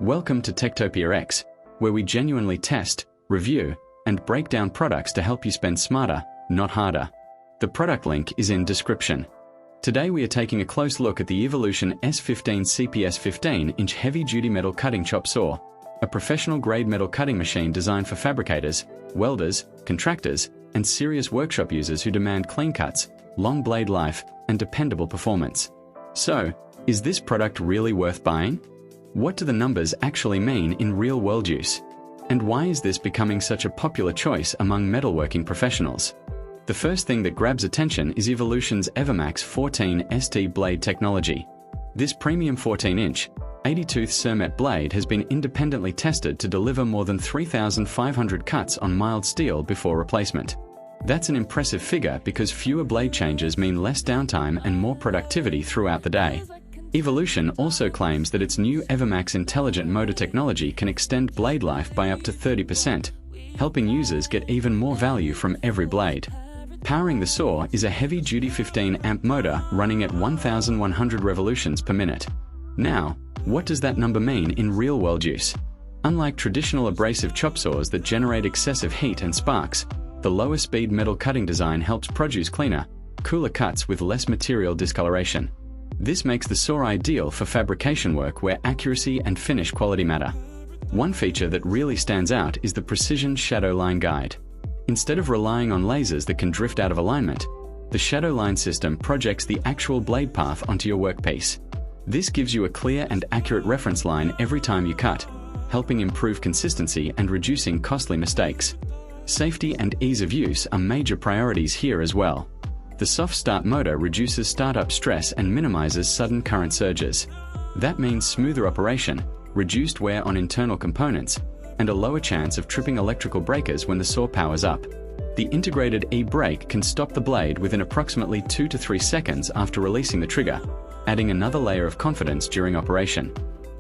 Welcome to Techtopia X, where we genuinely test, review, and break down products to help you spend smarter, not harder. The product link is in description. Today we are taking a close look at the Evolution S15CPS 15-inch heavy-duty metal cutting chop saw, a professional-grade metal cutting machine designed for fabricators, welders, contractors, and serious workshop users who demand clean cuts, long blade life, and dependable performance. So, is this product really worth buying? What do the numbers actually mean in real-world use? And why is this becoming such a popular choice among metalworking professionals? The first thing that grabs attention is Evolution's EverMax 14 ST blade technology. This premium 14-inch, 80-tooth Cermet blade has been independently tested to deliver more than 3,500 cuts on mild steel before replacement. That's an impressive figure because fewer blade changes mean less downtime and more productivity throughout the day. Evolution also claims that its new EverMax intelligent motor technology can extend blade life by up to 30%, helping users get even more value from every blade. Powering the saw is a heavy-duty 15-amp motor running at 1,100 revolutions per minute. Now, what does that number mean in real-world use? Unlike traditional abrasive chop saws that generate excessive heat and sparks, the lower-speed metal cutting design helps produce cleaner, cooler cuts with less material discoloration. This makes the saw ideal for fabrication work where accuracy and finish quality matter. One feature that really stands out is the precision shadow line guide. Instead of relying on lasers that can drift out of alignment, the shadow line system projects the actual blade path onto your workpiece. This gives you a clear and accurate reference line every time you cut, helping improve consistency and reducing costly mistakes. Safety and ease of use are major priorities here as well. The soft start motor reduces startup stress and minimizes sudden current surges. That means smoother operation, reduced wear on internal components, and a lower chance of tripping electrical breakers when the saw powers up. The integrated e-brake can stop the blade within approximately 2 to 3 seconds after releasing the trigger, adding another layer of confidence during operation.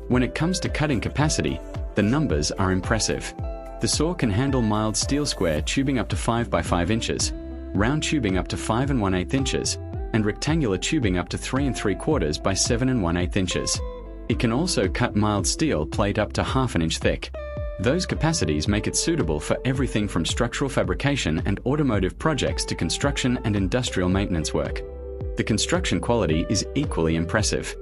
When it comes to cutting capacity, the numbers are impressive. The saw can handle mild steel square tubing up to 5 by 5 inches, round tubing up to 5 1/8 inches, and rectangular tubing up to 3 3/4 by 7 1/8 inches. It can also cut mild steel plate up to 1/2 inch thick. Those capacities make it suitable for everything from structural fabrication and automotive projects to construction and industrial maintenance work. The construction quality is equally impressive.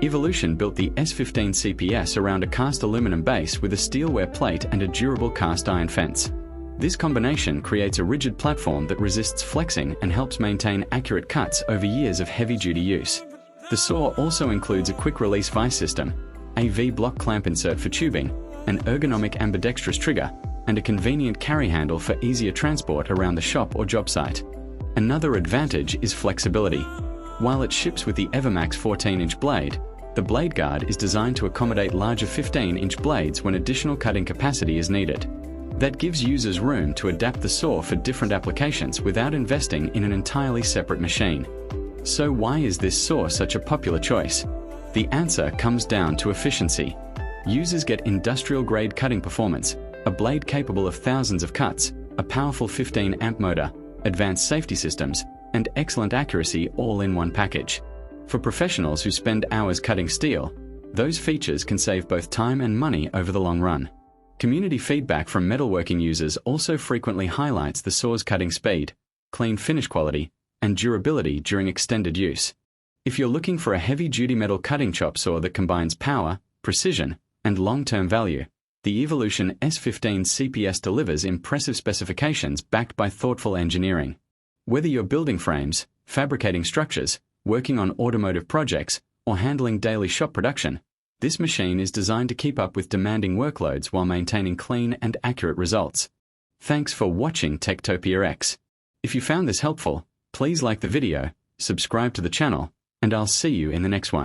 Evolution built the S15CPS around a cast aluminum base with a steelware plate and a durable cast iron fence. This combination creates a rigid platform that resists flexing and helps maintain accurate cuts over years of heavy-duty use. The saw also includes a quick-release vise system, a V-block clamp insert for tubing, an ergonomic ambidextrous trigger, and a convenient carry handle for easier transport around the shop or job site. Another advantage is flexibility. While it ships with the EverMax 14-inch blade, the blade guard is designed to accommodate larger 15-inch blades when additional cutting capacity is needed. That gives users room to adapt the saw for different applications without investing in an entirely separate machine. So why is this saw such a popular choice? The answer comes down to efficiency. Users get industrial-grade cutting performance, a blade capable of thousands of cuts, a powerful 15-amp motor, advanced safety systems, and excellent accuracy all in one package. For professionals who spend hours cutting steel, those features can save both time and money over the long run. Community feedback from metalworking users also frequently highlights the saw's cutting speed, clean finish quality, and durability during extended use. If you're looking for a heavy-duty metal cutting chop saw that combines power, precision, and long-term value, the Evolution S15CPS delivers impressive specifications backed by thoughtful engineering. Whether you're building frames, fabricating structures, working on automotive projects, or handling daily shop production, this machine is designed to keep up with demanding workloads while maintaining clean and accurate results. Thanks for watching Techtopia X. If you found this helpful, please like the video, subscribe to the channel, and I'll see you in the next one.